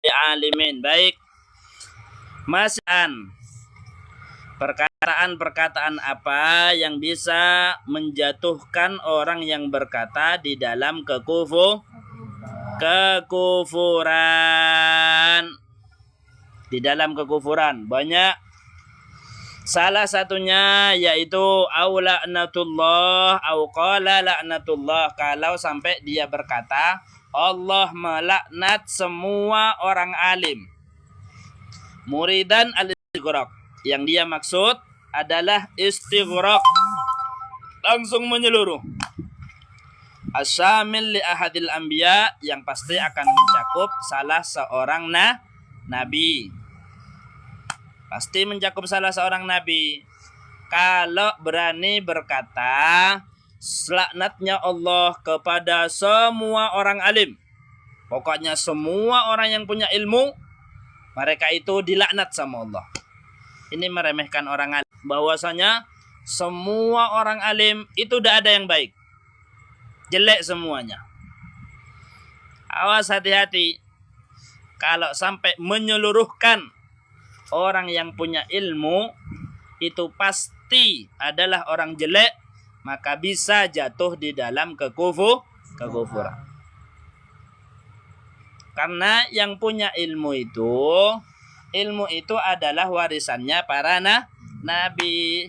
alimin. Baik. Mas'an. Perkataan-perkataan apa yang bisa menjatuhkan orang yang berkata di dalam kekufuran. Di dalam kekufuran banyak. Salah satunya yaitu au la'natullah au qala la'natullah, kalau sampai dia berkata Allah melaknat semua orang alim. Muridan al-istighraq, yang dia maksud adalah istighraq, langsung menyeluruh. Asyamil li ahadil anbiya, yang pasti akan mencakup salah seorang nabi. Pasti mencakup salah seorang nabi. Kalau berani berkata laknatnya Allah kepada semua orang alim, pokoknya semua orang yang punya ilmu, mereka itu dilaknat sama Allah. Ini meremehkan orang alim. Bahwasanya semua orang alim itu tidak ada yang baik, jelek semuanya. Awas, hati-hati. Kalau sampai menyeluruhkan orang yang punya ilmu itu pasti adalah orang jelek, maka bisa jatuh di dalam kekufuran. Karena yang punya ilmu itu adalah warisannya para nabi.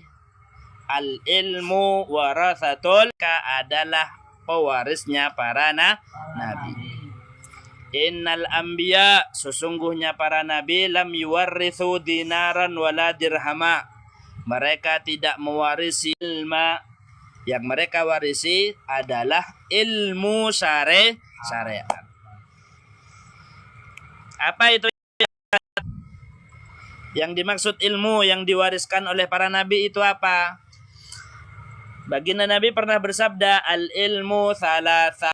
Al ilmu warathatul, adalah pewarisnya para nabi. Innal anbiya, sesungguhnya para nabi, lam yuwarrithu dinaran wala dirhama, mereka tidak mewarisi ilmu. Yang mereka warisi adalah ilmu syariat. Apa itu yang dimaksud ilmu yang diwariskan oleh para nabi itu apa? Baginda Nabi pernah bersabda, al ilmu thalathah,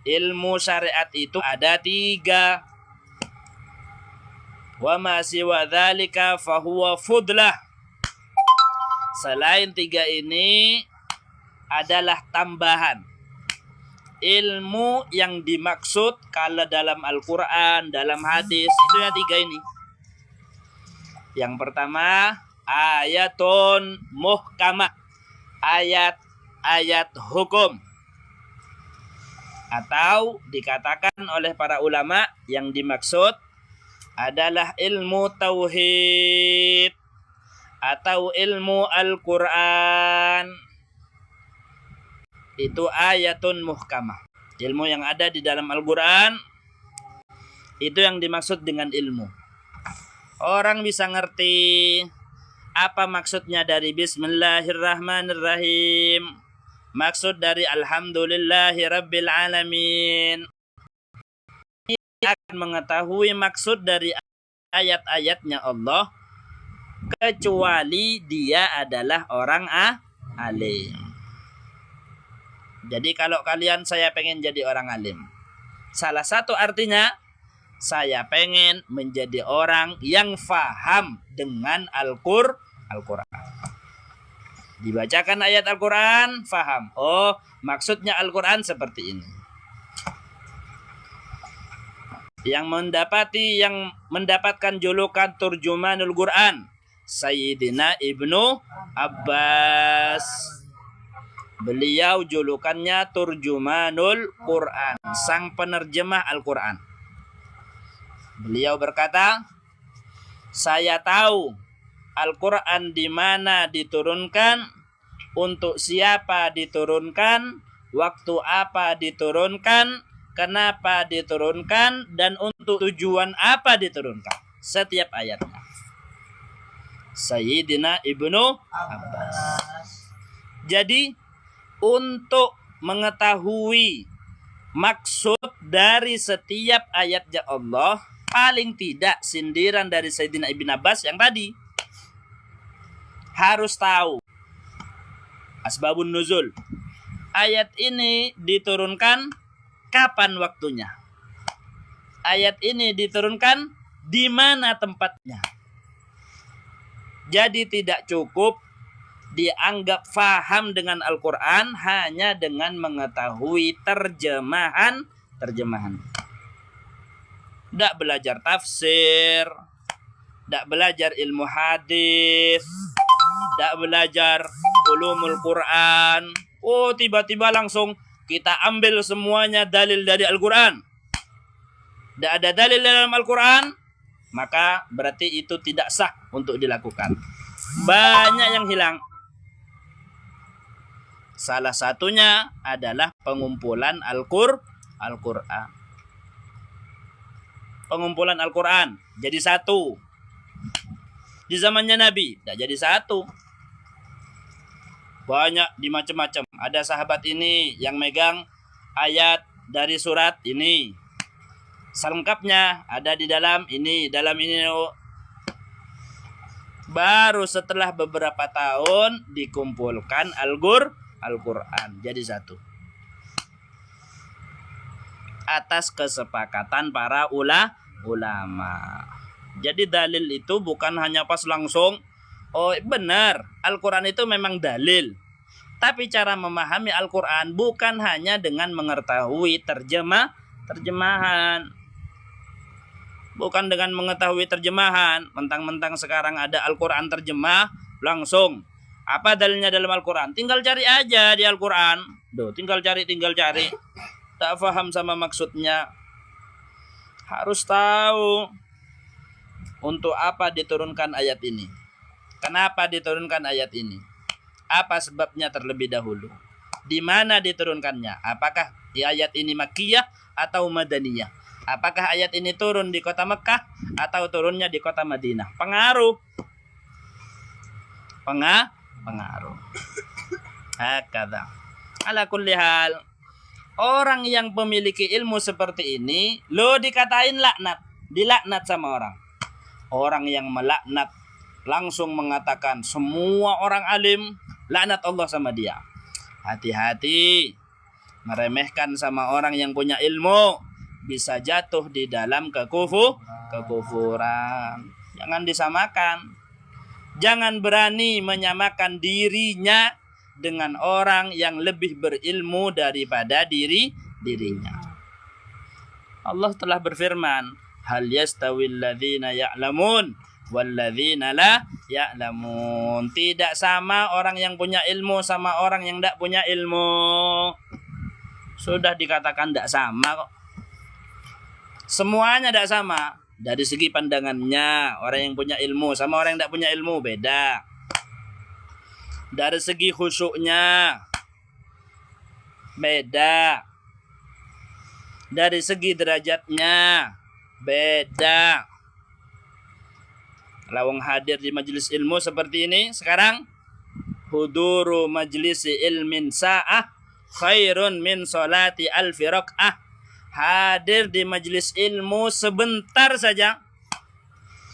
ilmu syariat itu ada 3. Wa ma siwa dzalika fahuwa fudlah. Selain 3 ini adalah tambahan. Ilmu yang dimaksud kalau dalam Al-Quran, dalam hadis, itu yang 3 ini. Yang pertama, ayatun muhkamah, ayat-ayat hukum. Atau dikatakan oleh para ulama yang dimaksud adalah ilmu tauhid atau ilmu Al-Quran. Itu ayatun muhkamah, ilmu yang ada di dalam Al-Quran. Itu yang dimaksud dengan ilmu. Orang bisa ngerti apa maksudnya dari Bismillahirrahmanirrahim, maksud dari Alhamdulillahi Rabbil Alamin. Dia akan mengetahui maksud dari ayat-ayatnya Allah, kecuali dia adalah orang alim. Jadi kalau kalian, saya pengen jadi orang alim, salah satu artinya saya pengen menjadi orang yang faham dengan Al-Quran. Dibacakan ayat Al-Quran, faham. Oh, maksudnya Al-Quran seperti ini. Yang mendapatkan julukan Turjumanul Quran, Sayyidina Ibnu Abbas. Beliau julukannya Turjumanul Quran, sang penerjemah Al-Quran. Beliau berkata, saya tahu Al-Quran di mana diturunkan, untuk siapa diturunkan, waktu apa diturunkan, kenapa diturunkan, dan untuk tujuan apa diturunkan. Setiap ayatnya. Sayyidina Ibnu Abbas. Jadi untuk mengetahui maksud dari setiap ayatnya Allah, paling tidak sindiran dari Sayyidina Ibnu Abbas yang tadi, harus tahu asbabun nuzul. Ayat ini diturunkan kapan waktunya? Ayat ini diturunkan di mana tempatnya? Jadi tidak cukup dianggap faham dengan Al-Quran hanya dengan mengetahui terjemahan. Tidak belajar tafsir, tidak belajar ilmu hadis, tidak belajar ulumul Quran. Oh, tiba-tiba langsung kita ambil semuanya dalil dari Al-Quran. Tidak ada dalil dalam Al-Quran, maka berarti itu tidak sah untuk dilakukan. Banyak yang hilang. Salah satunya adalah pengumpulan Al-Quran. Pengumpulan Al-Quran jadi satu. Di zamannya Nabi tidak jadi satu. Banyak di macam-macam. Ada sahabat ini yang megang ayat dari surat ini. Selengkapnya ada di dalam ini. Baru setelah beberapa tahun dikumpulkan Al-Quran jadi satu. Atas kesepakatan para ulama. Jadi dalil itu bukan hanya pas langsung, oh benar, Al-Quran itu memang dalil. Tapi cara memahami Al-Quran bukan hanya dengan mengetahui terjemahan. Bukan dengan mengetahui terjemahan. Mentang-mentang sekarang ada Al-Quran terjemah, langsung. Apa dalilnya dalam Al-Quran? Tinggal cari aja di Al-Quran. Tinggal cari. Tak paham sama maksudnya. Harus tahu untuk apa diturunkan ayat ini. Kenapa diturunkan ayat ini? Apa sebabnya terlebih dahulu? Di mana diturunkannya? Apakah ayat ini Makkiyah atau Madaniyah? Apakah ayat ini turun di kota Mekah atau turunnya di kota Madinah? Pengaruh. Hakadha. Ala kulli hal, orang yang memiliki ilmu seperti ini dikatain laknat, dilaknat sama orang. Orang yang melaknat langsung mengatakan semua orang alim, laknat Allah sama dia. Hati-hati, meremehkan sama orang yang punya ilmu bisa jatuh di dalam kekufuran. Jangan disamakan. Jangan berani menyamakan dirinya dengan orang yang lebih berilmu daripada dirinya. Allah telah berfirman, hal yastawil ladzina ya'lamun wal ladzina la ya'lamun. Tidak sama orang yang punya ilmu sama orang yang tidak punya ilmu. Sudah dikatakan tidak sama kok. Semuanya tidak sama. Dari segi pandangannya, orang yang punya ilmu sama orang yang tidak punya ilmu beda. Dari segi khusyuknya beda. Dari segi derajatnya beda. Lawang hadir di majelis ilmu seperti ini sekarang, huduru majlisi ilmin sa'ah khairun min salati alfi rak'ah. Hadir di majelis ilmu sebentar saja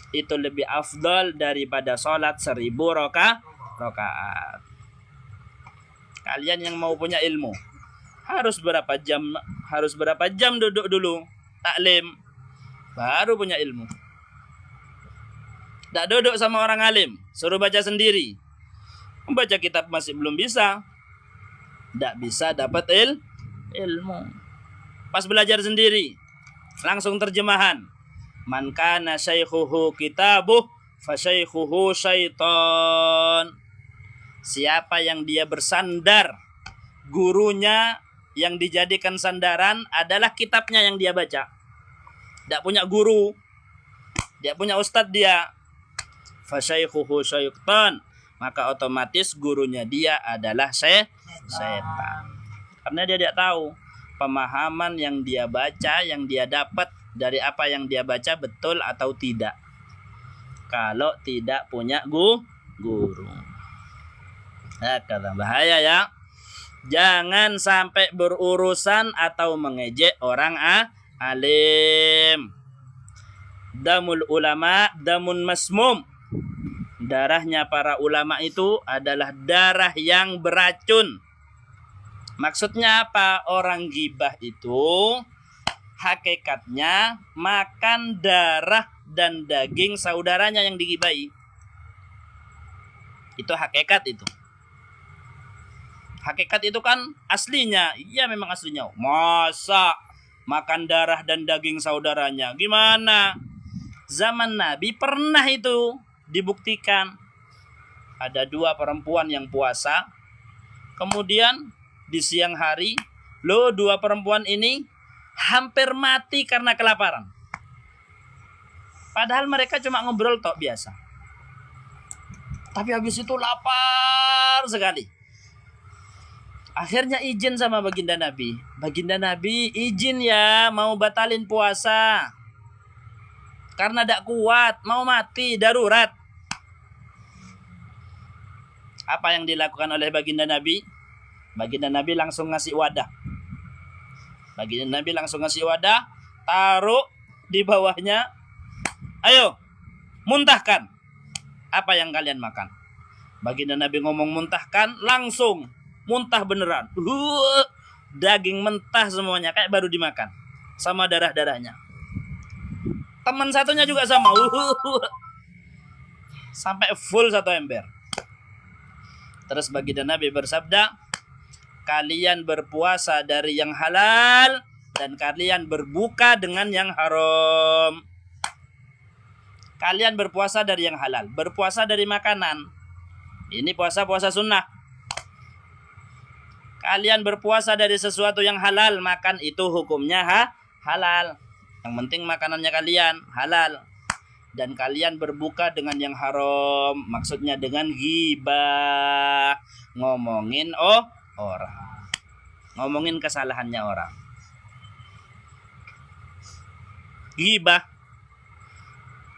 itu lebih afdal daripada sholat 1000 rakaat. Kalian yang mau punya ilmu harus berapa jam duduk dulu taklim baru punya ilmu. Tak duduk sama orang alim, suruh baca sendiri. Membaca kitab masih belum bisa. Tak bisa dapat ilmu. Pas belajar sendiri, langsung terjemahan. Man kana syaikhuhu kitabuh fa syaikhuhu syaiton. Siapa yang dia bersandar, gurunya yang dijadikan sandaran adalah kitabnya yang dia baca. Tidak punya guru, dia punya ustadz dia. Fa syaikhuhu syaiton. Maka otomatis gurunya dia adalah setan. Karena dia tidak tahu pemahaman yang dia baca, yang dia dapat dari apa yang dia baca betul atau tidak. Kalau tidak punya guru. Nah, kata bahaya ya. Jangan sampai berurusan atau mengejek orang alim. Damul ulama damun masmum. Darahnya para ulama itu adalah darah yang beracun. Maksudnya apa? Orang gibah itu hakikatnya makan darah dan daging saudaranya yang digibahi. Itu hakikat itu. Hakikat itu kan aslinya. Iya memang aslinya. Masa makan darah dan daging saudaranya. Gimana? Zaman Nabi pernah itu dibuktikan. Ada 2 perempuan yang puasa. Kemudian di siang hari, 2 perempuan ini hampir mati karena kelaparan. Padahal mereka cuma ngobrol tok biasa. Tapi habis itu lapar sekali. Akhirnya izin sama baginda Nabi. Baginda Nabi izin ya mau batalin puasa. Karena tidak kuat, mau mati, darurat. Apa yang dilakukan oleh baginda Nabi? Baginda Nabi langsung ngasih wadah. Baginda Nabi langsung ngasih wadah, taruh di bawahnya. Ayo, muntahkan. Apa yang kalian makan? Baginda Nabi ngomong muntahkan, langsung muntah beneran. Daging mentah semuanya, kayak baru dimakan. Sama darah-darahnya. Teman satunya juga sama. Sampai full 1 ember. Terus baginda Nabi bersabda, kalian berpuasa dari yang halal dan kalian berbuka dengan yang haram. Kalian berpuasa dari yang halal, berpuasa dari makanan. Ini puasa-puasa sunnah. Kalian berpuasa dari sesuatu yang halal, makan itu hukumnya halal. Yang penting makanannya kalian halal. Dan kalian berbuka dengan yang haram, maksudnya dengan ghibah, ngomongin orang, ngomongin kesalahannya orang. Ghibah,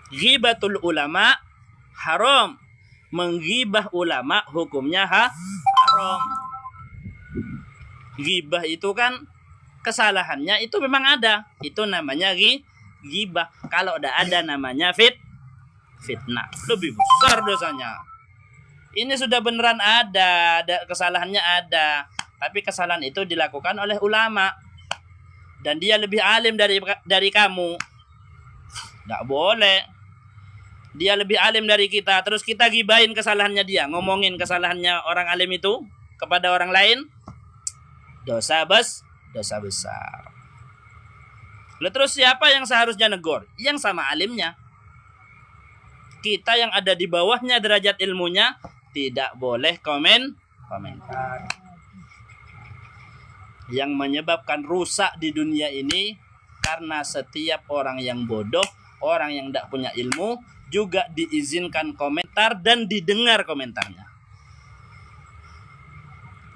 ghibatul ulama haram. Menggibah ulama hukumnya haram. Ghibah itu kan kesalahannya itu memang ada. Itu namanya ghibah. Kalau udah ada namanya fitnah. Lebih besar dosanya. Ini sudah beneran ada kesalahannya ada. Tapi kesalahan itu dilakukan oleh ulama. Dan dia lebih alim dari kamu. Nggak boleh. Dia lebih alim dari kita. Terus kita gibahin kesalahannya dia. Ngomongin kesalahannya orang alim itu kepada orang lain. Dosa besar. Lalu terus siapa yang seharusnya negor? Yang sama alimnya. Kita yang ada di bawahnya derajat ilmunya tidak boleh komentar. Yang menyebabkan rusak di dunia ini karena setiap orang yang bodoh, orang yang tidak punya ilmu juga diizinkan komentar dan didengar komentarnya.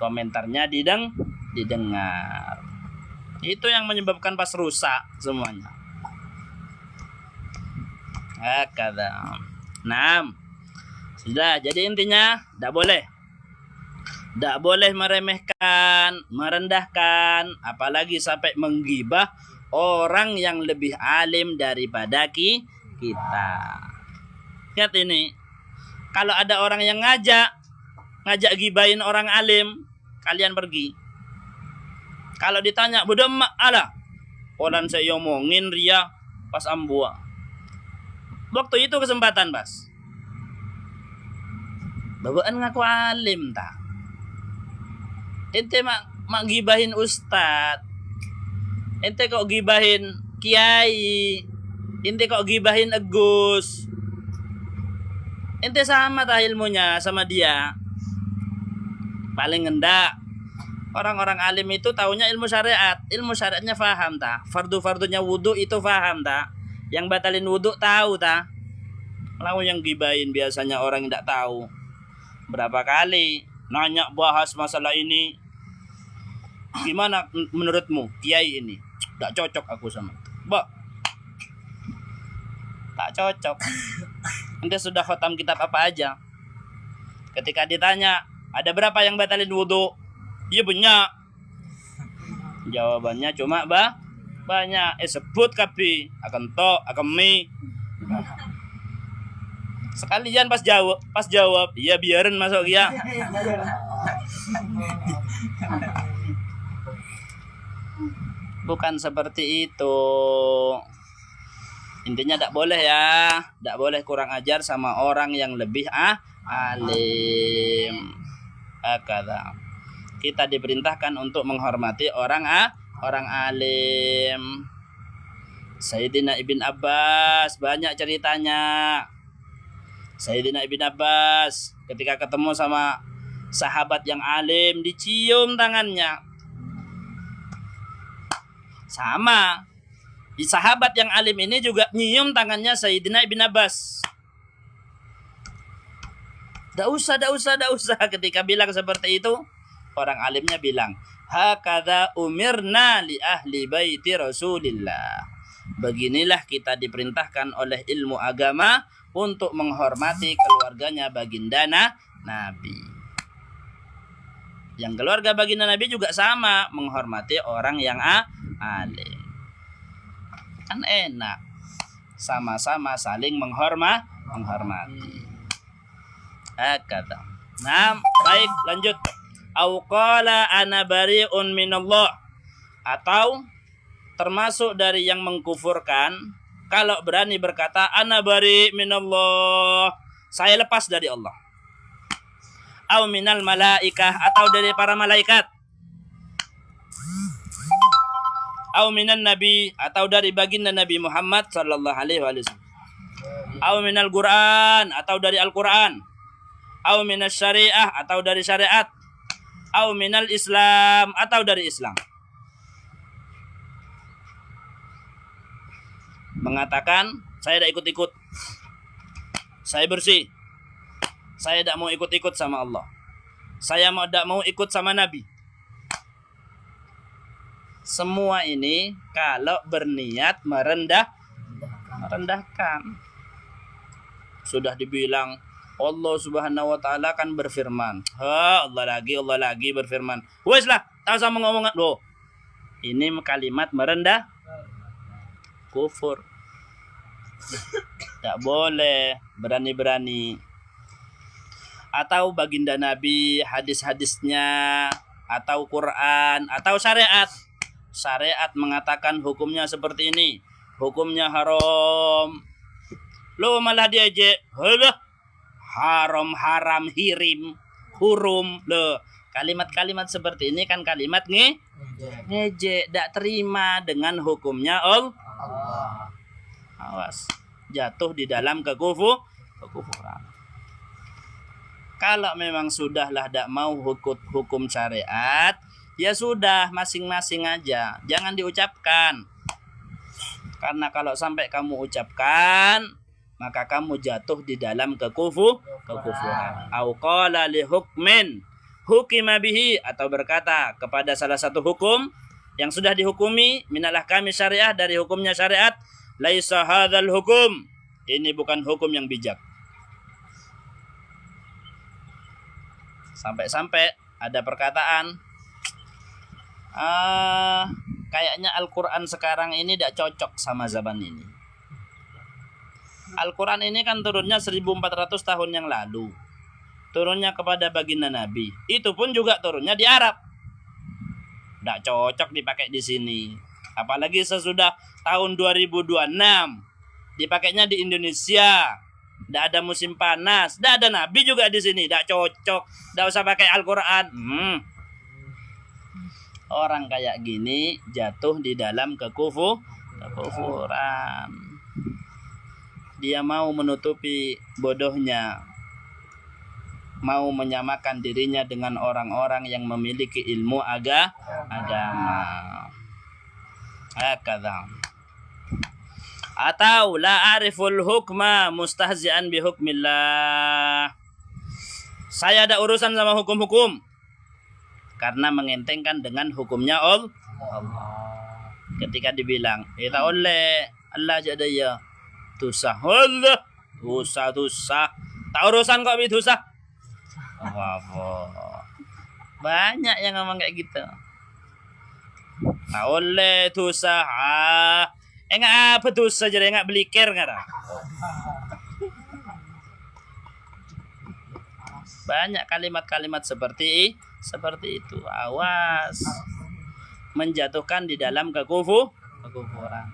Komentarnya didengar. Itu yang menyebabkan pas rusak semuanya. Hakadha. Nah, sudah. Jadi intinya tidak boleh meremehkan, merendahkan, apalagi sampai menggibah orang yang lebih alim daripada kita. Lihat ini. Kalau ada orang yang ngajak gibahin orang alim, kalian pergi. Kalau ditanya, bodoh mak ala, orang saya omongin ria pas ambua. Waktu itu kesempatan pas. Bawaan ngaku alim tak. Ente mak gibahin ustad. Ente kok gibahin kiai. Ente kok gibahin Agus. Ente sama tak ilmunya sama dia. Paling ngendak. Orang-orang alim itu taunya ilmu syariat. Ilmu syariatnya faham tak? Fardu-fardunya wudu itu faham tak? Yang batalin wudu tahu tak? Lalu yang gibahin biasanya orang yang tidak tahu. Berapa kali nanya bahas masalah ini. Gimana menurutmu kiai ini? Tak cocok aku sama itu. Tak cocok. Ente sudah khatam kitab apa aja? Ketika ditanya, ada berapa yang batalin wudu? Iya banyak. Jawabannya cuma banyak. Sebut kapi akan mi. Sekalian pas jawab, iya biarin masuk ya. Bukan seperti itu. Intinya tidak boleh ya, tidak boleh kurang ajar sama orang yang lebih alim. Hakadha. Kita diperintahkan untuk menghormati orang orang alim. Sayyidina Ibn Abbas banyak ceritanya. Sayyidina Ibn Abbas ketika ketemu sama sahabat yang alim dicium tangannya. Sama, sahabat yang alim ini juga nyium tangannya Sayyidina Ibn Abbas. Dak usah. Ketika bilang seperti itu, orang alimnya bilang, hakadha umirna li ahli baiti Rasulillah. Beginilah kita diperintahkan oleh ilmu agama untuk menghormati keluarganya baginda Nabi. Yang keluarga baginda Nabi juga sama, menghormati orang yang alim. Kan enak. Sama-sama saling menghormati. Kata. Nah, baik, lanjut. Au qala ana bari'un minallah. Atau termasuk dari yang mengkufurkan kalau berani berkata ana bari minallah, saya lepas dari Allah. Au minal malaikah, atau dari para malaikat. Au minan nabi, atau dari baginda Nabi Muhammad sallallahu alaihi wasallam. Au minal Qur'an, atau dari Al-Qur'an. Au minas syariah, atau dari syariat. Au minal Islam, atau dari Islam. Mengatakan saya tidak ikut-ikut, saya bersih, saya tidak mau ikut-ikut sama Allah, saya tidak mau ikut sama Nabi. Semua ini kalau berniat merendahkan. Sudah dibilang Allah Subhanahu wa taala kan berfirman. Allah lagi berfirman. Wes lah, tak usah ngomong. Loh. Ini kalimat merendah kufur. Tak boleh berani-berani. Atau baginda Nabi, hadis-hadisnya, atau Quran, atau syariat. Syariat mengatakan hukumnya seperti ini, hukumnya haram. Lo malah diajak, haram, hirim, hurum. Lo kalimat-kalimat seperti ini kan kalimat ngejek, tak terima dengan hukumnya Allah. Awas, jatuh di dalam kekufuran. Kalau memang sudahlah tidak mau hukum syariat, ya sudah masing-masing aja, jangan diucapkan. Karena kalau sampai kamu ucapkan, maka kamu jatuh di dalam kekufuran. Au qala li hukmin hukima bihi, atau berkata kepada salah satu hukum yang sudah dihukumi, minal ahkami syariah, dari hukumnya syariat, laisa hadzal hukum, ini bukan hukum yang bijak. Sampai-sampai ada perkataan, kayaknya Al-Quran sekarang ini tidak cocok sama zaman ini. Al-Quran ini kan turunnya 1400 tahun yang lalu, turunnya kepada baginda Nabi, itu pun juga turunnya di Arab. Tidak cocok dipakai di sini. Apalagi sesudah tahun 2026 dipakainya di Indonesia. Tidak ada musim panas, tidak ada Nabi juga di sini, tidak cocok. Tidak usah pakai Al-Quran. Orang kayak gini jatuh di dalam kekufuran. Dia mau menutupi bodohnya, mau menyamakan dirinya dengan orang-orang yang memiliki ilmu agama. Hakadha. Atau la ariful hukma mustahzi'an bi hukmillah. Saya ada urusan sama hukum-hukum karena mengentengkan dengan hukumnya Allah. Ketika dibilang, "Kita oleh Allah jadaya." Tusah. Allah. Tusah. Tak urusan kok tusah. Banyak yang ngomong kayak gitu. Nah, oleh tusah. Enggak apa tusah jadi enggak belikir enggak. Banyak kalimat-kalimat seperti itu. Awas, menjatuhkan di dalam kekufuran.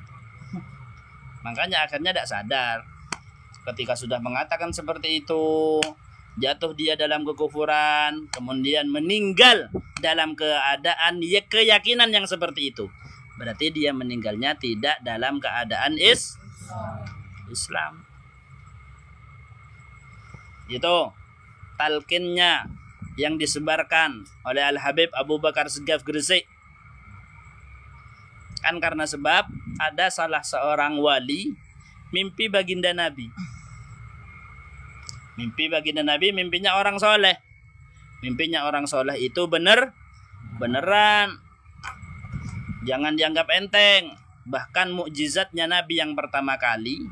Makanya akhirnya tidak sadar. Ketika sudah mengatakan seperti itu, jatuh dia dalam kekufuran, kemudian meninggal dalam keadaan keyakinan yang seperti itu. berarti dia meninggalnya tidak dalam keadaan Islam. Itu talqinnya yang disebarkan oleh Al-Habib Abu Bakar Segaf Gresik. Kan karena sebab ada salah seorang wali mimpi baginda Nabi. Mimpi baginda Nabi, mimpinya orang soleh. Mimpinya orang soleh itu beneran. Jangan dianggap enteng. Bahkan mukjizatnya Nabi yang pertama kali,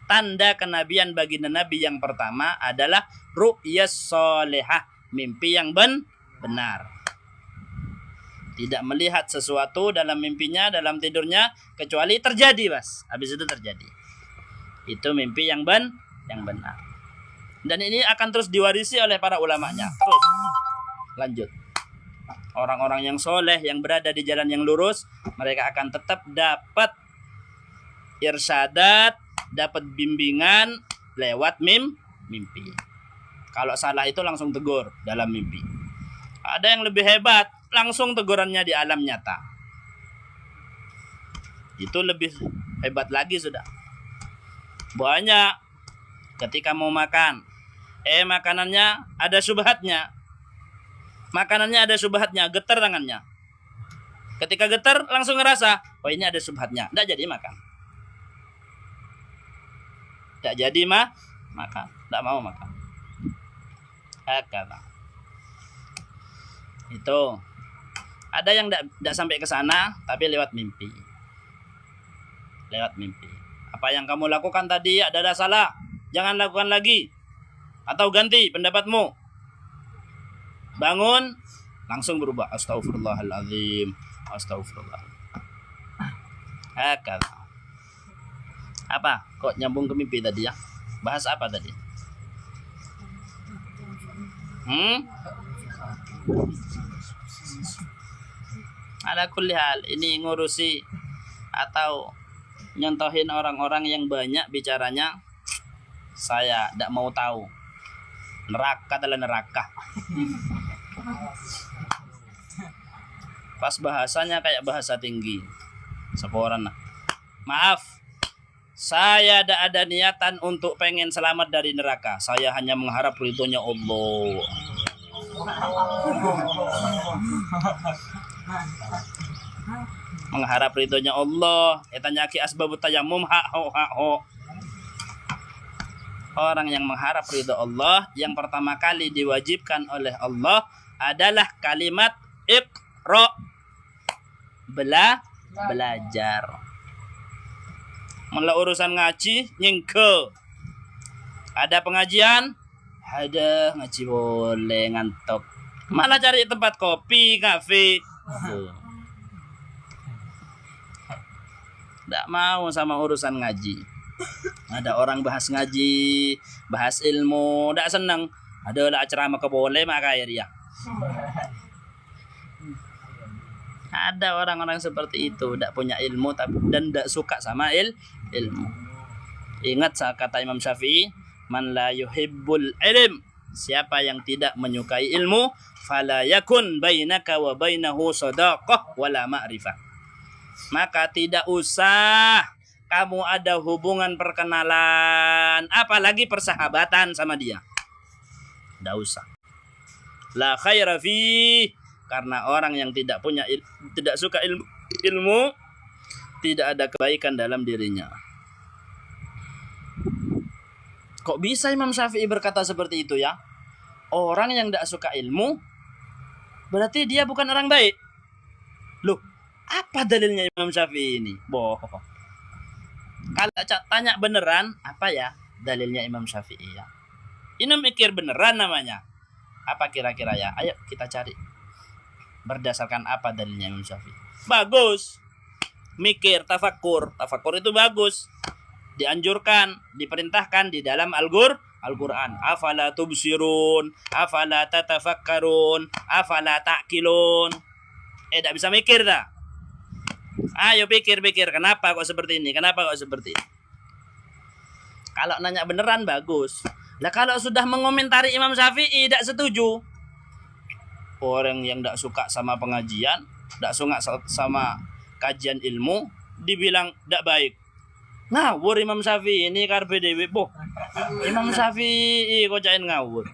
tanda kenabian baginda Nabi yang pertama adalah ru'yas solehah, mimpi yang benar. Tidak melihat sesuatu dalam mimpinya, dalam tidurnya, kecuali terjadi, Mas. Habis itu terjadi. Itu mimpi yang benar. Dan ini akan terus diwarisi oleh para ulamanya. Terus lanjut. Orang-orang yang soleh, yang berada di jalan yang lurus, mereka akan tetap dapat irsyadat, dapat bimbingan lewat mimpi. Kalau salah itu langsung tegur dalam mimpi. Ada yang lebih hebat, langsung tegurannya di alam nyata. Itu lebih hebat lagi sudah. Banyak ketika mau makan, makanannya ada syubhatnya. Makanannya ada syubhatnya, getar tangannya. Ketika getar langsung ngerasa, oh ini ada syubhatnya, tidak jadi makan. Tidak jadi makan, tidak mau makan. Hakata. Itu. Ada yang tidak sampai ke sana, tapi lewat mimpi. Lewat mimpi. Apa yang kamu lakukan tadi adalah salah, jangan lakukan lagi. Atau ganti pendapatmu. Bangun, langsung berubah. Astaghfirullahaladzim. Astaghfirullah. Hakata. Apa? Kok nyambung ke mimpi tadi ya? Bahas apa tadi? Ala kulli hal, ini ngurusi atau nyontohin orang-orang yang banyak bicaranya. Saya tidak mau tahu. Neraka adalah neraka. Pas bahasanya kayak bahasa tinggi. Seporan. Maaf, saya tidak ada niatan untuk pengen selamat dari neraka. Saya hanya mengharap ridhonya Allah. Mengharap ridhonya Allah. Etanya ki asbabut tayammum ha-ho. Orang yang mengharap ridho Allah, yang pertama kali diwajibkan oleh Allah adalah kalimat iqra. Belajar. Malah urusan ngaji nyengke. Ada pengajian, ada ngaji boleh ngantuk. Malah cari tempat kopi, kafe. Tidak mau sama urusan ngaji. Ada orang bahas ngaji, bahas ilmu, tidak senang. Ada lah ceramah keboleh maka ya. Ada orang-orang seperti itu, tidak punya ilmu dan tidak suka sama ilmu. Ingat kata Imam Syafi'i, man la yuhibbul ilm, siapa yang tidak menyukai ilmu, fala yakun bainaka wa bainahu sadaqah wala ma'rifah. Maka tidak usah kamu ada hubungan perkenalan, apalagi persahabatan sama dia. Tidak usah. La khaira fi, karena orang yang tidak suka ilmu, tidak ada kebaikan dalam dirinya. Kok bisa Imam Syafi'i berkata seperti itu ya? Orang yang tidak suka ilmu, berarti dia bukan orang baik. Loh, apa dalilnya Imam Syafi'i ini? Bohong. Kalau tanya beneran, apa ya dalilnya Imam Syafi'i ya? Ini mikir beneran namanya. Apa kira-kira ya? Ayo kita cari. Berdasarkan apa dalilnya Imam Syafi'i? Bagus. Mikir, tafakur. Tafakur itu bagus. Dianjurkan, diperintahkan di dalam Al-Quran. Afala tubsirun, afala tatafakkarun, afala ta'kilun. Tak bisa mikir dah. Ayo pikir-pikir, kenapa kok seperti ini? Kenapa kok seperti ini? Kalau nanya beneran bagus. Lah kalau sudah mengomentari Imam Syafi'i tidak setuju. Orang yang tidak suka sama pengajian, tidak suka sama kajian ilmu dibilang tidak baik. Ngawur Imam Syafi'i ini karpe dewe boh. Imam Syafi'i kocain ngawur.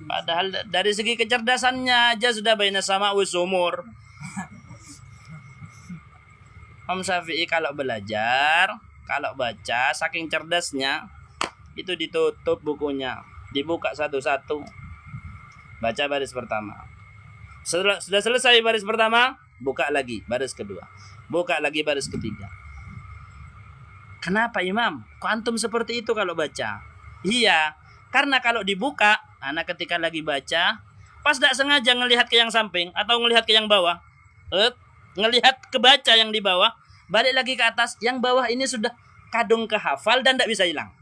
Padahal dari segi kecerdasannya aja sudah baina sama usumur. Imam Syafi'i kalau belajar, kalau baca saking cerdasnya itu ditutup bukunya, dibuka satu-satu. Baca baris pertama. Sudah selesai baris pertama, buka lagi baris kedua. Buka lagi baris ketiga. Kenapa Imam? Kok antum seperti itu kalau baca? Iya, karena kalau dibuka, anak ketika lagi baca, pas tidak sengaja ngelihat ke yang samping atau ngelihat ke yang bawah, ngelihat ke baca yang di bawah, balik lagi ke atas, yang bawah ini sudah kadung kehafal dan tidak bisa hilang.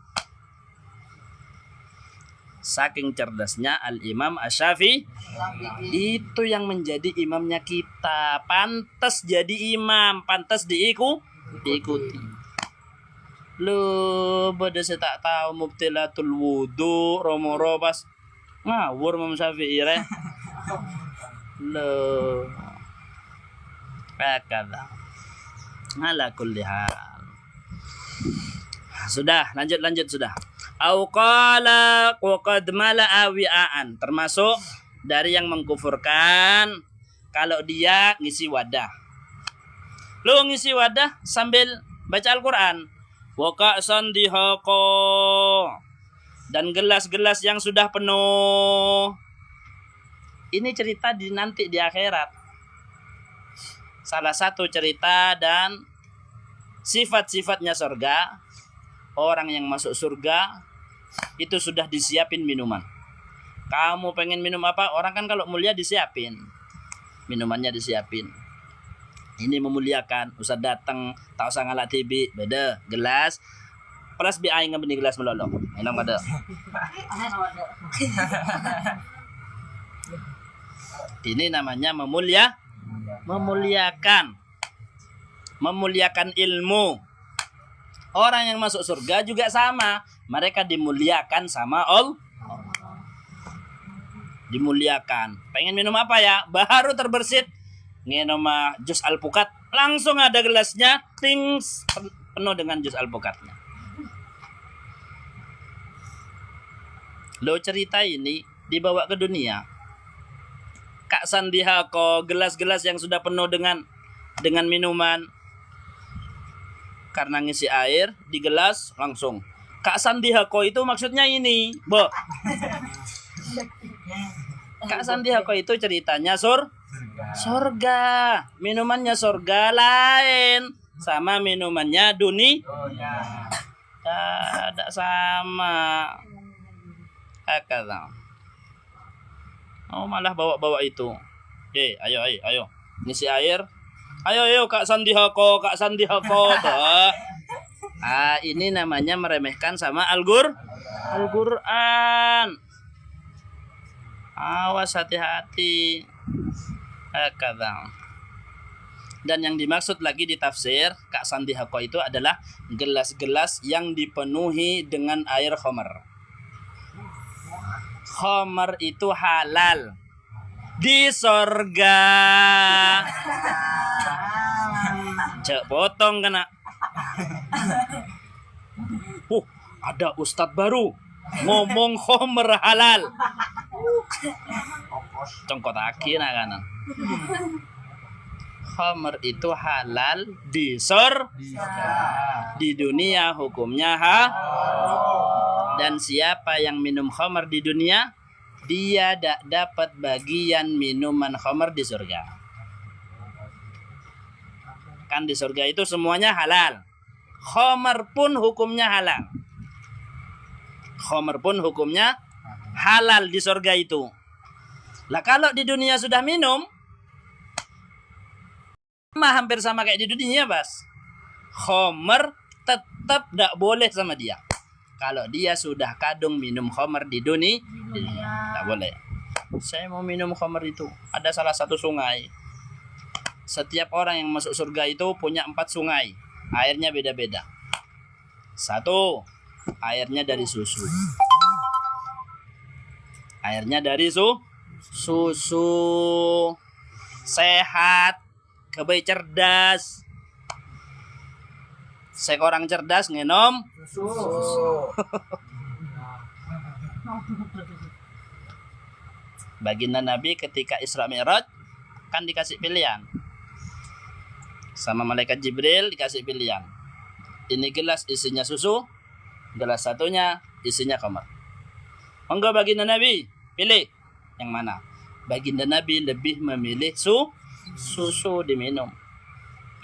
Saking cerdasnya Al-Imam Asy-Syafi'i, itu yang menjadi imamnya kita. Pantas jadi imam, pantas diikuti. Lu pada saya tak tahu mubtilatul wudu, romo pas ngawur Imam Syafi'i re. Lu kata ala kulli hal. Sudah, lanjut sudah. Au qala qad mala'a wi'an, termasuk dari yang mengkufurkan kalau dia ngisi wadah. Lu ngisi wadah sambil baca Al-Qur'an. Wa ka'san dihaqa, dan gelas-gelas yang sudah penuh. Ini cerita nanti di akhirat. Salah satu cerita dan sifat-sifatnya surga. Orang yang masuk surga itu sudah disiapin minuman. Kamu pengen minum apa? Orang kan kalau mulia disiapin. Minumannya disiapin. Ini memuliakan. Usah datang, tak usah ngalak tibi. Beda gelas. Plus bi aing ngebeni gelas melolong. Minum kada. Ini namanya memuliakan. Memuliakan ilmu. Orang yang masuk surga juga sama. Mereka dimuliakan sama Allah. Dimuliakan. Pengen minum apa ya? Baru terbersit. Nginum jus alpukat. Langsung ada gelasnya. Tings. Penuh dengan jus alpukatnya. Lo cerita ini dibawa ke dunia. Kak Sandihako. Gelas-gelas yang sudah penuh dengan minuman. Karena ngisi air di gelas langsung. Kak Sandihako itu maksudnya ini, Bo. Kak Sandihako itu ceritanya surga. Minumannya surga lain sama minumannya dunia. Tidak sama. Akal. Oh malah bawa-bawa itu. Ayo. Ngisi air. Ayo Kak Sandihako. Ini namanya meremehkan sama Al-Qur'an. Awas hati-hati. Kata. Dan yang dimaksud lagi di tafsir Kak Sandihako itu adalah gelas-gelas yang dipenuhi dengan air khamar. Khamar itu halal di sorga. Cek potong kena. Ada ustadz baru ngomong khamr halal. Congkot aki nak kanan. Khamr itu halal di di dunia hukumnya dan siapa yang minum khamr di dunia dia tidak dapat bagian minuman khamr di surga. Kan di surga itu semuanya halal. Khamr pun hukumnya halal. Khamr pun hukumnya halal di surga itu. Lah kalau di dunia sudah minum, hampir sama kayak di dunia, Bas. Khamr tetap tidak boleh sama dia. Kalau dia sudah kadung minum khamr di dunia, tidak boleh. Saya mau minum khamr itu. Ada salah satu sungai. Setiap orang yang masuk surga itu punya 4 sungai. Airnya beda-beda. 1, airnya dari susu. Airnya dari susu. sehat, kebai cerdas. Seorang cerdas ngenom Susu. Baginda Nabi ketika Isra Mi'raj kan dikasih pilihan. Sama malaikat Jibril dikasih pilihan. Ini gelas isinya susu, gelas satunya isinya khamar. Enggak baginda Nabi, pilih yang mana? Baginda Nabi lebih memilih susu diminum.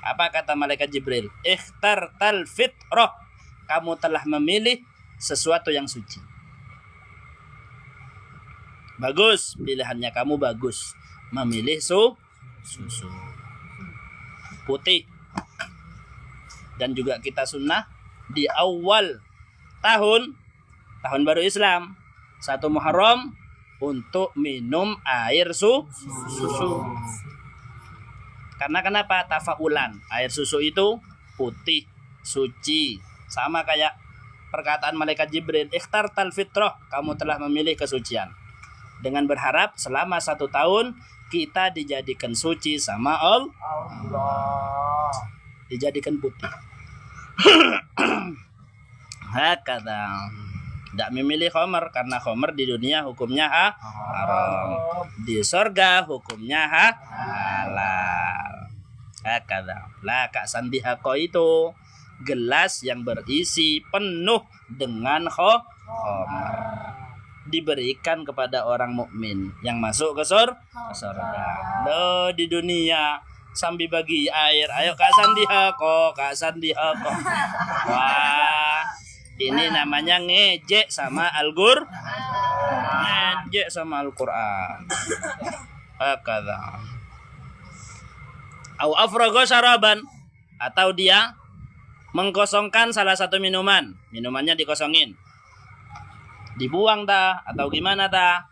Apa kata malaikat Jibril? Ikhtartal fitrah. Kamu telah memilih sesuatu yang suci. Bagus, pilihannya kamu bagus. Memilih susu putih. Dan juga kita sunnah di awal tahun baru Islam 1 Muharram untuk minum air susu. Karena kenapa? Tafaulan. Air susu itu putih, suci. Sama kayak perkataan malaikat Jibril, ikhtartal fitrah, kamu telah memilih kesucian. Dengan berharap selama 1 tahun kita dijadikan suci sama Allah. Dijadikan putih. Hakada. Tidak memilih khamar karena khamar di dunia hukumnya haram. Di surga hukumnya halal. Hakada. Lah Kak Sandihako itu gelas yang berisi penuh dengan khamar. Diberikan kepada orang mukmin yang masuk ke surga. Loh di dunia sambil bagi air, ayo Kak Sandihako. Wah, ini namanya ngejek sama ngejek sama Al-Qur'an. Hakadha. Au afrago syaraban, atau dia mengkosongkan salah satu minumannya dikosongin, dibuang dah atau gimana dah.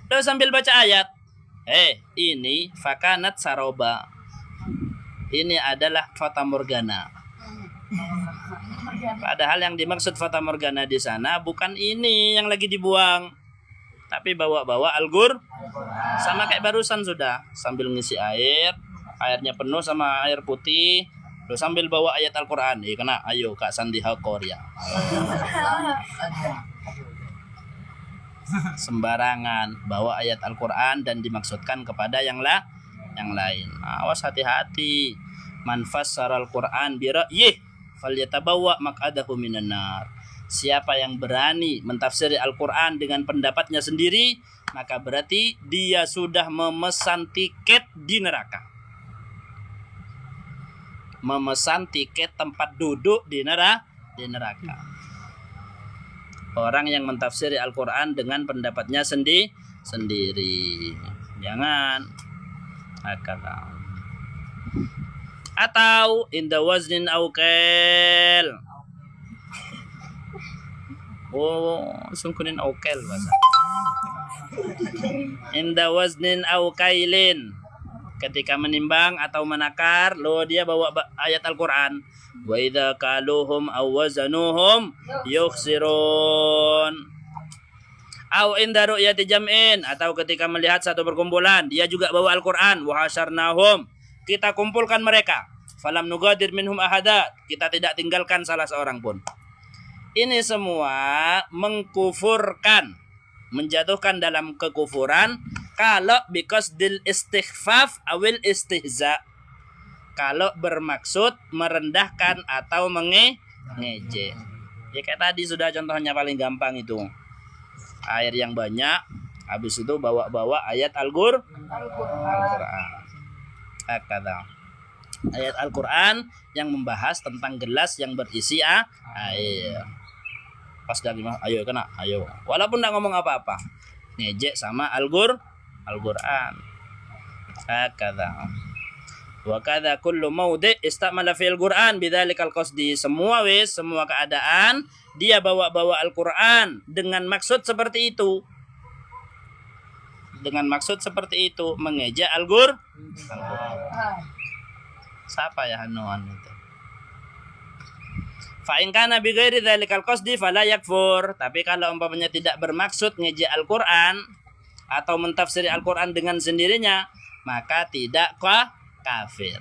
Terus sambil baca ayat. Ini fakanat saroba. Ini adalah fata morgana. Padahal yang dimaksud fata morgana di sana bukan ini yang lagi dibuang, tapi bawa-bawa Al-Qur'an. Sama kayak barusan sudah, sambil ngisi air, airnya penuh sama air putih, terus sambil bawa ayat Al-Qur'an. Kena, ayo Kak Sandihako ya. Sembarangan bawa ayat Al-Qur'an dan dimaksudkan kepada yang lain. Awas, hati-hati. Man fassara Al-Qur'an bi ra'yih falyatabawwa maq'adahu minan nar. Siapa yang berani mentafsiri Al-Qur'an dengan pendapatnya sendiri, maka berarti dia sudah memesan tiket di neraka. Memesan tiket tempat duduk di neraka. Orang yang mentafsiri Al-Qur'an dengan pendapatnya sendiri. Jangan. Akal. Atau inda waznin aukel. Sungkunin aukel bahasa. Inda waznin aukailin. Ketika menimbang atau menakar, dia bawa ayat Al-Qur'an. Wa idza kaluhum aw wazanuhum yukhsirun. Au inda ru'yati jam'in, atau ketika melihat satu perkumpulan, dia juga bawa Al-Qur'an. Wa hasyarnahum, kita kumpulkan mereka. Falam nugadir minhum ahada, kita tidak tinggalkan salah seorang pun. Ini semua mengkufurkan, menjatuhkan dalam kekufuran kalau biqasdil istighfaf awil istihza. Kalau bermaksud merendahkan atau mengejek. Ya kayak tadi sudah contohnya paling gampang itu. Air yang banyak, habis itu bawa ayat Al-Qur'an. Kata ayat Al-Qur'an yang membahas tentang gelas yang berisi air. Pas dari ayo kena, ayo. Walaupun enggak ngomong apa-apa. Ngejek sama Al-Qur'an. Kata wa kadza kullu maudi' istamala fil Qur'an bidzalikal qasdi. Semua keadaan dia bawa Al-Qur'an dengan maksud seperti itu. Dengan maksud seperti itu, mengejek Al-Qur'an. Siapa ya hanuan itu? Fa in kana bi ghairi dzalikal qasdi fala yakfur. Tapi kalau umpamanya tidak bermaksud ngejek Al-Qur'an atau mentafsiri Al-Qur'an dengan sendirinya, maka tidak kafir.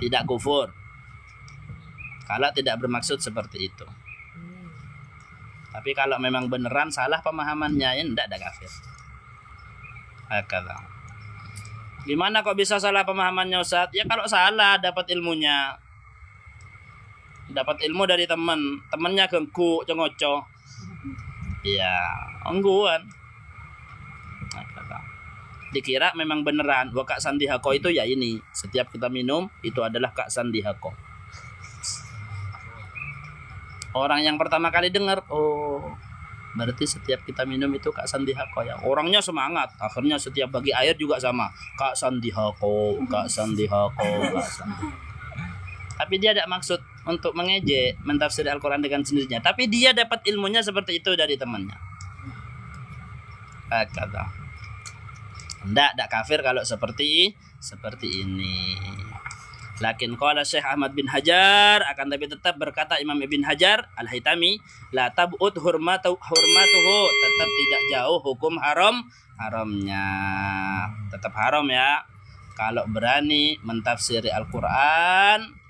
Tidak kufur. Kalau tidak bermaksud seperti itu. Tapi kalau memang beneran salah pemahamannya, ya tidak ada kafir. Hakala. Gimana kok bisa salah pemahamannya Ustaz? Ya kalau salah dapat ilmunya. Dapat ilmu dari temannya gengku, cengoco. Ya, ongguan. Dikira memang beneran. Wa kak sandihako itu ya ini. Setiap kita minum itu adalah kak sandihako. Orang yang pertama kali dengar, oh, berarti setiap kita minum itu kak sandihako ya. Orangnya semangat. Akhirnya setiap bagi air juga sama. Kak sandihako, kak sandihako, kak sandihako. Tapi dia tidak maksud untuk mengejek, mentafsir Al-Quran dengan sendirinya. Tapi dia dapat ilmunya seperti itu dari temannya. Kata. Tidak kafir kalau seperti ini. Lakin qala Syekh Ahmad bin Hajar, akan tapi tetap berkata Imam Ibn Hajar Al-Haytami, la tab'ud hurmatuhu, tetap tidak jauh hukum haramnya. Tetap haram ya. Kalau berani mentafsiri Al-Quran,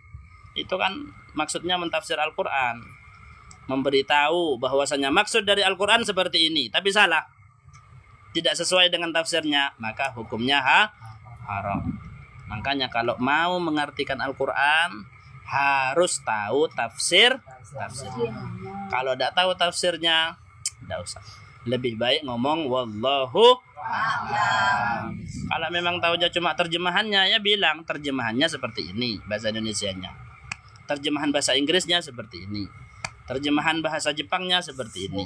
itu kan maksudnya mentafsir Al-Quran, memberitahu bahwasanya maksud dari Al-Quran seperti ini, tapi salah, tidak sesuai dengan tafsirnya, maka hukumnya haram. Makanya kalau mau mengartikan Al-Quran harus tahu tafsir. Kalau tidak tahu tafsirnya, tidak usah. Lebih baik ngomong wallahu a'lam. Kalau memang tahunya cuma terjemahannya, ya bilang terjemahannya seperti ini, bahasa Indonesianya. Terjemahan bahasa Inggrisnya seperti ini. Terjemahan bahasa Jepangnya seperti ini.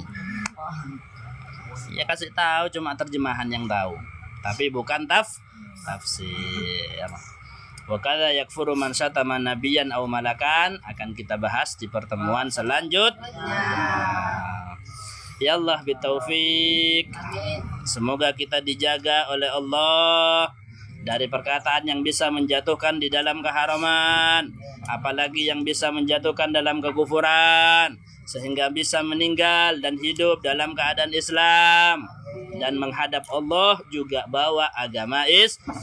Ya kasih tahu cuma terjemahan yang tahu, tapi bukan tafsir. Wa kadza yakfuru man syatama nabiyyan aw malakan, akan kita bahas di pertemuan selanjutnya. Ya Allah bitaufik. Semoga kita dijaga oleh Allah dari perkataan yang bisa menjatuhkan di dalam keharaman, apalagi yang bisa menjatuhkan dalam kekufuran, sehingga bisa meninggal dan hidup dalam keadaan Islam dan menghadap Allah juga bawa agama Islam.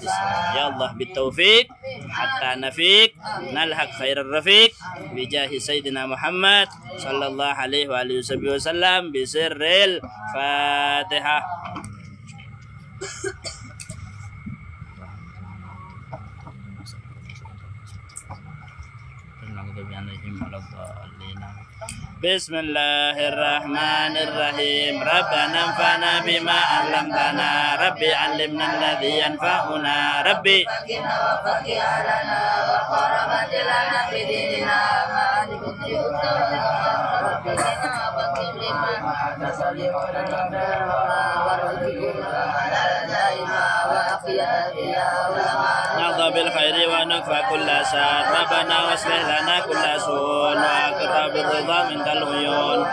Ya Allah bitaufik hatta nafik nalhaq khairar rafiq bijahi sayyidina Muhammad sallallahu alaihi wa alihi wasallam bisirril Fatihah. Bismillahirrahmanirrahim. Rabbana anfa'na bima 'allamtana. Rabbi 'allimna alladhi yanfa'una. Rabbi faqina wa faqina wa qarabatilana fi dinina ma alikutri utawala. Rabbi faqina wa faqina wa salimuna wa rizqina halal daima wa aqiyati ya ulama. Nadha bil khairi wa nakfa kulla syar. Rabbana waslih lana kulla su'un wa aqra bir ridha min uyun.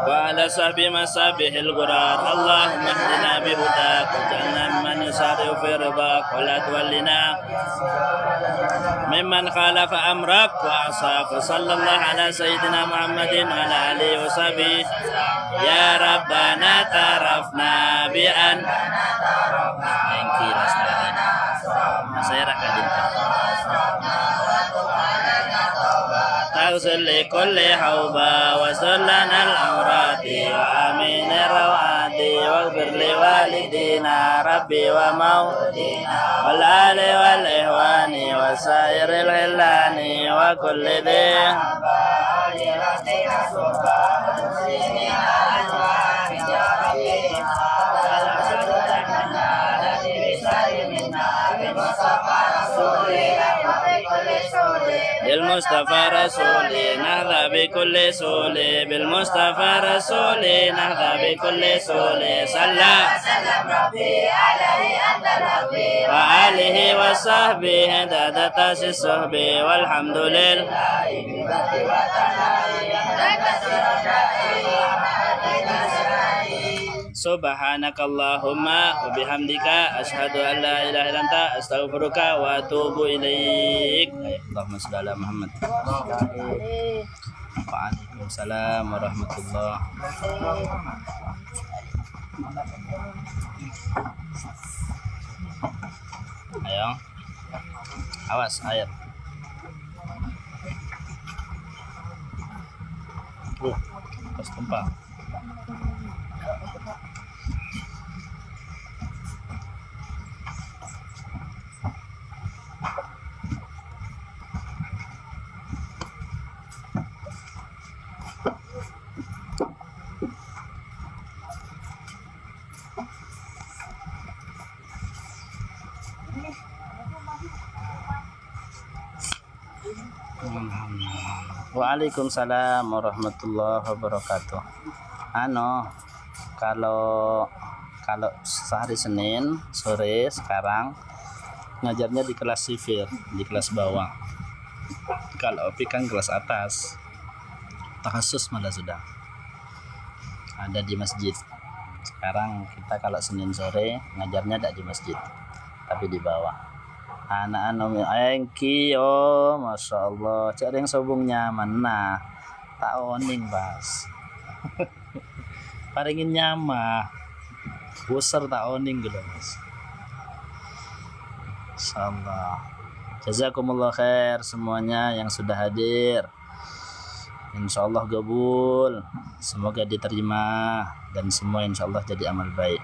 Wa ala sahbi masabihil gurar. Allahumma hdina bihudak waj'alna mimman yusari'u fi ridak wa la tuwallina mimman khalafa amrak wa asaf. Sallallahu ala sayyidina Muhammadin wa ala alihi wa sahbihi. Ya Rabbana tarafna bi'an engkiras saya rakadin taghsil li kulli hauba wa sallana al-awrati wa amin rawati wa ighfir li walidina rabbi wa maudina wal ali wal ihwani wa sairil hilani wa kulli dhin بالمصطفى رسولي نهضى بكل سولي بالمصطفى رسولي نهضى بكل سولي صلى ربي عليه أنت ربي وآله وصحبه عدد تاسي الصحبه والحمد لله Subhanakallahumma wa bihamdika asyhadu an la ilaha illa anta astaghfiruka wa atubu ilaik. Allahumma shalli ala Muhammad. Waalaikumsalam warahmatullahi. Ayo. Awas air. Pas tumpah. Waalaikumsalam warahmatullahi wabarakatuh. Kalau sehari Senin sore sekarang ngajarnya di kelas sivil, di kelas bawah. Kalau Opi kan kelas atas, takhasus malah sudah ada di masjid. Sekarang kita kalau Senin sore ngajarnya tidak di masjid, tapi di bawah. Anak-anak engki, oh masya Allah, cari yang sobungnya mana? Tak oning pas. Paringin nyama, besar tak oning gitu mas. Insyaallah. Jazakumullah khair semuanya yang sudah hadir. Insyaallah gabul, semoga diterima dan semua insyaallah jadi amal baik.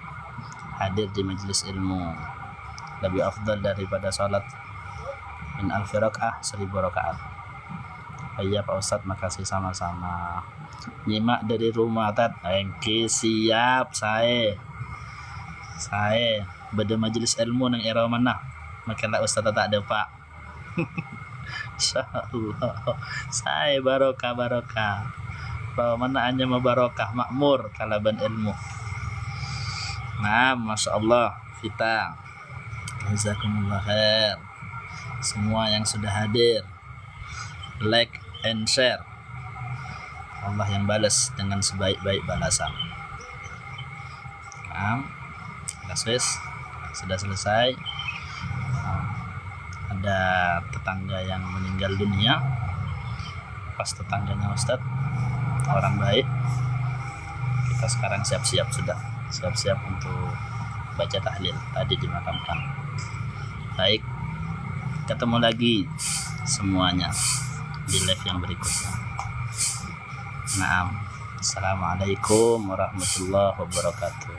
Hadir di majelis ilmu lebih afdal daripada salat min alfi rakaah 1000 rakaat. Iya Pak Ustadz, makasih sama-sama. Nyimak dari rumah tat. Engki siap saya beda majelis ilmu nang era mana? Makalah Ustadz tak ada Pak. Insyaallah. Saya barokah. Bahwa mana hanya barokah makmur kalaban ilmu. Nah, masya Allah kita. Jazakumullah khair semua yang sudah hadir, like and share. Allah yang balas dengan sebaik-baik balasan. Sudah selesai. Ada tetangga yang meninggal dunia. Pas tetangganya Ustadz orang baik. Kita sekarang siap-siap untuk baca tahlil. Tadi dimakamkan. Baik, ketemu lagi semuanya di live yang berikutnya. Naam. Assalamualaikum warahmatullahi wabarakatuh.